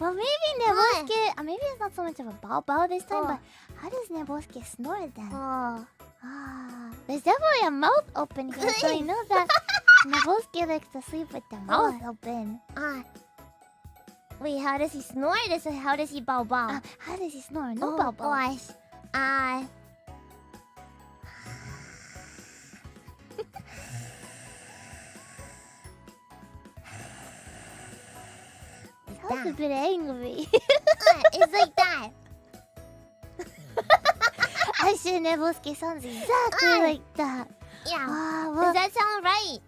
Well, maybe Nebosuke... maybe it's not so much of a bow this time, but how does Nebosuke snore then? There's definitely a mouth open here, so you know that Nebosuke likes to sleep with the mouth open. Wait, how does he snore? How does he bow? How does he snore? No bow. Gosh. Sounds a bit angry. It's like that. I should Nebosuke sounds exactly like that. Yeah. Well, Does that sound right?